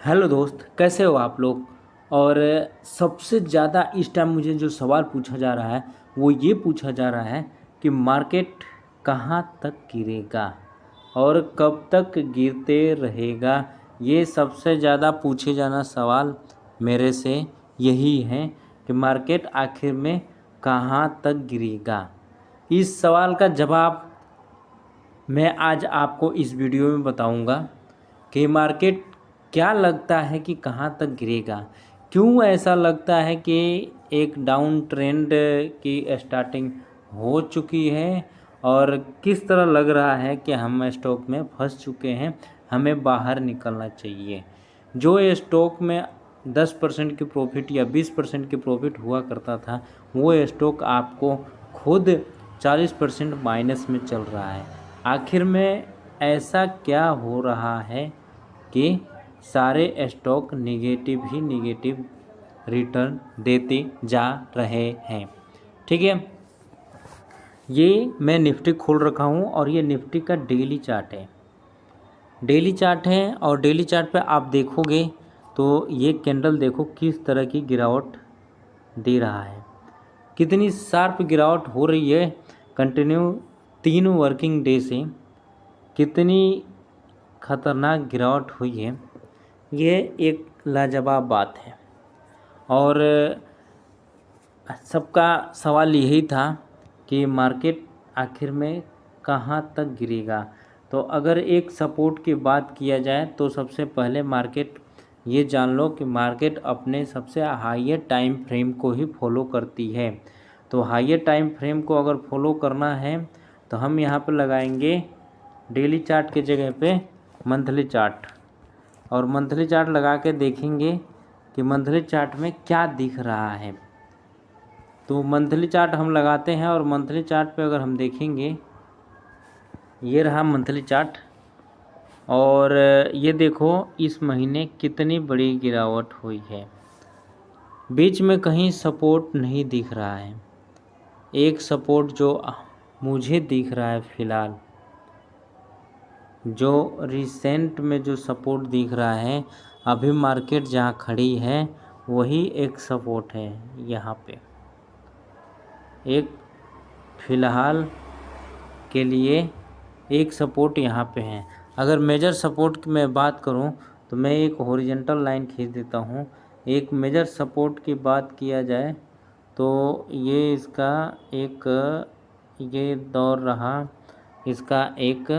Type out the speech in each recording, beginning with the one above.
Hello दोस्त, कैसे हो आप लोग। और सबसे ज़्यादा इस टाइम मुझे जो सवाल पूछा जा रहा है वो ये पूछा जा रहा है कि मार्केट कहाँ तक गिरेगा और कब तक गिरते रहेगा। ये सबसे ज़्यादा पूछे जाना सवाल मेरे से यही है कि मार्केट आखिर में कहाँ तक गिरेगा। इस सवाल का जवाब मैं आज आपको इस वीडियो में बताऊंगा कि मार्केट क्या लगता है कि कहाँ तक गिरेगा, क्यों ऐसा लगता है कि एक डाउन ट्रेंड की स्टार्टिंग हो चुकी है और किस तरह लग रहा है कि हम स्टॉक में फंस चुके हैं, हमें बाहर निकलना चाहिए। जो ये स्टॉक में 10% की प्रॉफिट या 20% की प्रॉफिट हुआ करता था, वो स्टॉक आपको खुद 40% माइनस में चल रहा है। आखिर में ऐसा क्या हो रहा है कि सारे स्टॉक निगेटिव ही निगेटिव रिटर्न देते जा रहे हैं। ठीक है, ये मैं निफ्टी खोल रखा हूँ और ये निफ्टी का डेली चार्ट है। डेली चार्ट है और डेली चार्ट पे आप देखोगे तो ये कैंडल देखो किस तरह की गिरावट दे रहा है, कितनी शार्प गिरावट हो रही है कंटिन्यू 3 वर्किंग डे से। कितनी खतरनाक गिरावट हुई है, ये एक लाजवाब बात है। और सबका सवाल यही था कि मार्केट आखिर में कहाँ तक गिरेगा। तो अगर एक सपोर्ट की बात किया जाए तो सबसे पहले मार्केट ये जान लो कि मार्केट अपने सबसे हाईयर टाइम फ्रेम को ही फॉलो करती है। तो हाईयर टाइम फ्रेम को अगर फॉलो करना है तो हम यहाँ पर लगाएंगे डेली चार्ट के जगह पे मंथली चार्ट, और मंथली चार्ट लगा के देखेंगे कि मंथली चार्ट में क्या दिख रहा है। तो मंथली चार्ट हम लगाते हैं और मंथली चार्ट पे अगर हम देखेंगे, ये रहा मंथली चार्ट। और ये देखो इस महीने कितनी बड़ी गिरावट हुई है, बीच में कहीं सपोर्ट नहीं दिख रहा है। एक सपोर्ट जो मुझे दिख रहा है फ़िलहाल, जो रिसेंट में जो सपोर्ट दिख रहा है, अभी मार्केट जहाँ खड़ी है वही एक सपोर्ट है। यहाँ पे एक फ़िलहाल के लिए एक सपोर्ट यहाँ पे है। अगर मेजर सपोर्ट की मैं बात करूँ तो मैं एक हॉरिजॉन्टल लाइन खींच देता हूँ। एक मेजर सपोर्ट की बात किया जाए तो ये इसका एक ये दौर रहा, इसका एक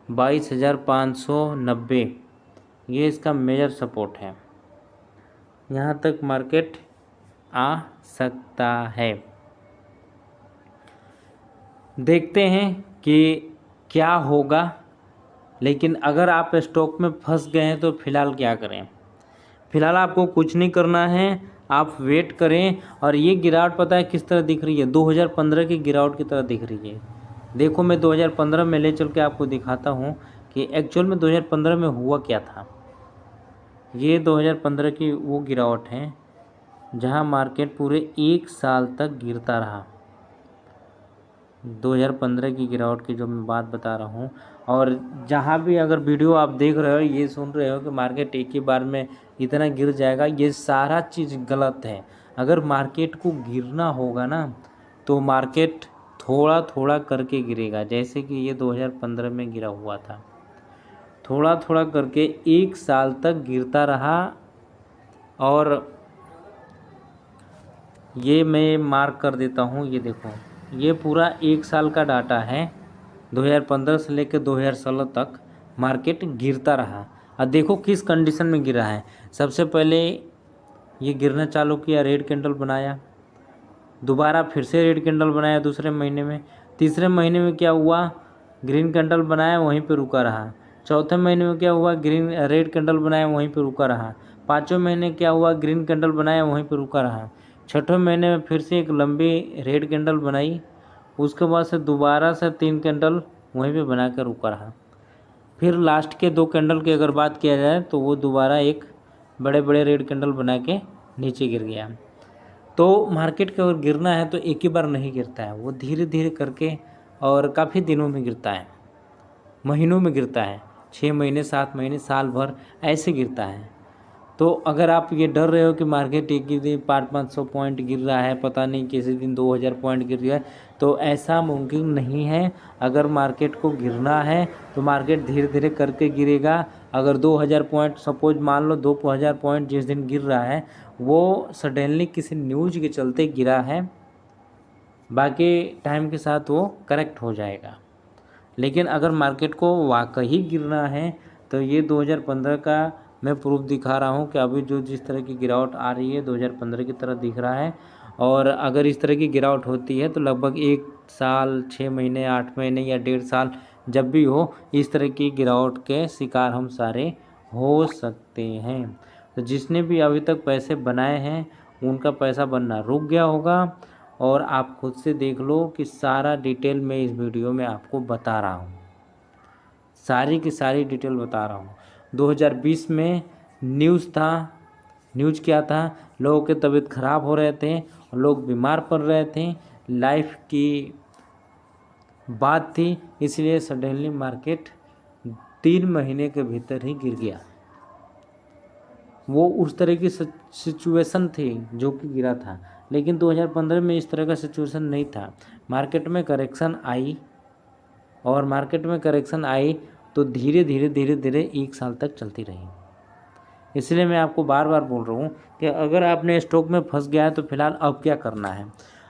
22,590, ये इसका मेजर सपोर्ट है। यहाँ तक मार्केट आ सकता है। देखते हैं कि क्या होगा। लेकिन अगर आप स्टॉक में फंस गए हैं तो फ़िलहाल क्या करें। फ़िलहाल आपको कुछ नहीं करना है, आप वेट करें। और ये गिरावट पता है किस तरह दिख रही है, 2015 की गिरावट की तरह दिख रही है। देखो मैं 2015 में ले चल के आपको दिखाता हूँ कि एक्चुअल में 2015 में हुआ क्या था। ये 2015 की वो गिरावट है जहाँ मार्केट पूरे 1 साल तक गिरता रहा। 2015 की गिरावट की जो मैं बात बता रहा हूँ। और जहाँ भी अगर वीडियो आप देख रहे हो, ये सुन रहे हो कि मार्केट एक ही बार में इतना गिर जाएगा, ये सारा चीज़ गलत है। अगर मार्केट को गिरना होगा ना तो मार्केट थोड़ा थोड़ा करके गिरेगा, जैसे कि ये 2015 में गिरा हुआ था। थोड़ा थोड़ा करके 1 साल तक गिरता रहा। और ये मैं मार्क कर देता हूँ, ये देखो ये पूरा 1 साल का डाटा है। 2015 से लेकर 2016 तक मार्केट गिरता रहा। और देखो किस कंडीशन में गिरा है। सबसे पहले ये गिरना चालू किया, रेड कैंडल बनाया, दोबारा फिर से रेड कैंडल बनाया दूसरे महीने में, तीसरे महीने में क्या हुआ, ग्रीन कैंडल बनाया, वहीं पे रुका रहा। चौथे महीने में क्या हुआ, रेड कैंडल बनाया, वहीं पे रुका रहा। पाँचवें महीने क्या हुआ, ग्रीन कैंडल बनाया, वहीं पे रुका रहा। छठवें महीने में फिर से एक लंबी रेड कैंडल बनाई, उसके बाद से दोबारा से 3 कैंडल वहीं पे बना कर रुका रहा। फिर लास्ट के 2 कैंडल की अगर बात किया जाए तो वो दोबारा एक बड़े बड़े रेड कैंडल बना के नीचे गिर गया। तो मार्केट को अगर गिरना है तो एक ही बार नहीं गिरता है, वो धीरे धीरे करके और काफ़ी दिनों में गिरता है, महीनों में गिरता है। 6 महीने, 7 महीने, साल भर ऐसे गिरता है। तो अगर आप ये डर रहे हो कि मार्केट एक ही दिन 500-500 पॉइंट गिर रहा है, पता नहीं किसी दिन 2000 पॉइंट गिर रहा है, तो ऐसा मुमकिन नहीं है। अगर मार्केट को गिरना है तो मार्केट धीरे धीरे करके गिरेगा। अगर 2000 पॉइंट, सपोज मान लो 2000 पॉइंट जिस दिन गिर रहा है वो सडनली किसी न्यूज के चलते गिरा है, बाकी टाइम के साथ वो करेक्ट हो जाएगा। लेकिन अगर मार्केट को वाकई गिरना है तो ये 2015 का मैं प्रूफ दिखा रहा हूँ कि अभी जो जिस तरह की गिरावट आ रही है 2015 की तरह दिख रहा है। और अगर इस तरह की गिरावट होती है तो लगभग 1 साल, 6 महीने, 8 महीने या 1.5 साल जब भी हो, इस तरह की गिरावट के शिकार हम सारे हो सकते हैं। तो जिसने भी अभी तक पैसे बनाए हैं उनका पैसा बनना रुक गया होगा। और आप खुद से देख लो कि सारा डिटेल मैं इस वीडियो में आपको बता रहा हूँ, सारी की सारी डिटेल बता रहा हूँ। 2020 में न्यूज़ था, न्यूज़ क्या था, लोगों के तबीयत खराब हो रहे थे, लोग बीमार पड़ रहे थे, लाइफ की बात थी, इसलिए सडनली मार्केट 3 महीने के भीतर ही गिर गया। वो उस तरह की सिचुएशन थी जो कि गिरा था। लेकिन 2015 में इस तरह का सिचुएशन नहीं था। मार्केट में करेक्शन आई, और मार्केट में करेक्शन आई तो धीरे धीरे धीरे धीरे 1 साल तक चलती रही। इसलिए मैं आपको बार बार बोल रहा हूँ कि अगर आपने स्टॉक में फंस गया है तो फिलहाल अब क्या करना है।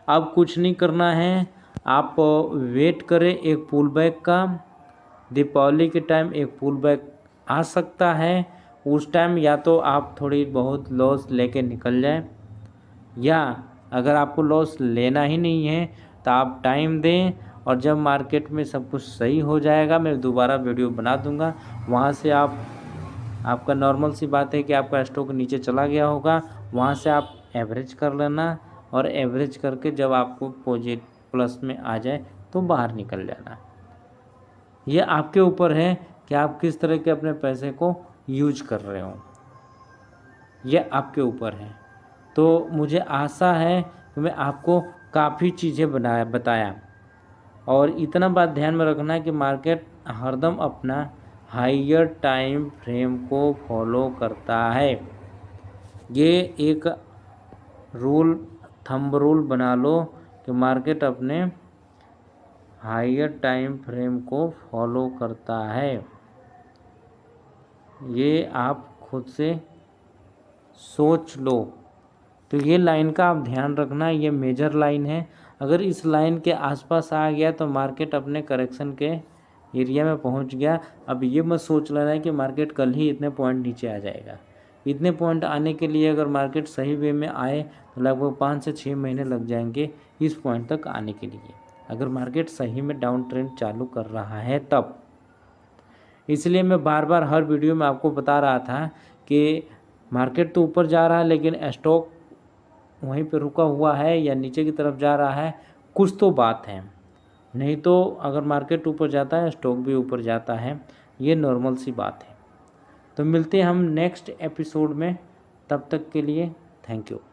अब कुछ नहीं करना है, आप वेट करें एक पुल बैक का। दीपावली के टाइम एक पुल बैक आ सकता है, उस टाइम या तो आप थोड़ी बहुत लॉस लेके निकल जाएं, या अगर आपको लॉस लेना ही नहीं है तो आप टाइम दें। और जब मार्केट में सब कुछ सही हो जाएगा मैं दोबारा वीडियो बना दूंगा, वहाँ से आपका नॉर्मल सी बात है कि आपका स्टॉक नीचे चला गया होगा, वहाँ से आप एवरेज कर लेना, और एवरेज करके जब आपको प्लस में आ जाए तो बाहर निकल जाना। ये आपके ऊपर है कि आप किस तरह के अपने पैसे को यूज कर रहे हो, ये आपके ऊपर है। तो मुझे आशा है कि मैं आपको काफ़ी चीज़ें बताया। और इतना बात ध्यान में रखना है कि मार्केट हरदम अपना हायर टाइम फ्रेम को फॉलो करता है। ये एक रूल, थंब रूल बना लो कि मार्केट अपने हायर टाइम फ्रेम को फॉलो करता है। ये आप खुद से सोच लो। तो ये लाइन का आप ध्यान रखना, ये मेजर लाइन है। अगर इस लाइन के आसपास आ गया तो मार्केट अपने करेक्शन के एरिया में पहुंच गया। अब ये मत सोच लेना है कि मार्केट कल ही इतने पॉइंट नीचे आ जाएगा। इतने पॉइंट आने के लिए अगर मार्केट सही वे में आए तो लगभग 5 से 6 महीने लग जाएंगे इस पॉइंट तक आने के लिए, अगर मार्केट सही में डाउन ट्रेंड चालू कर रहा है तब। इसलिए मैं बार बार हर वीडियो में आपको बता रहा था कि मार्केट तो ऊपर जा रहा है लेकिन स्टॉक वहीं पे रुका हुआ है या नीचे की तरफ जा रहा है, कुछ तो बात है। नहीं तो अगर मार्केट ऊपर जाता है स्टॉक भी ऊपर जाता है, ये नॉर्मल सी बात है। तो मिलते हैं हम नेक्स्ट एपिसोड में, तब तक के लिए थैंक यू।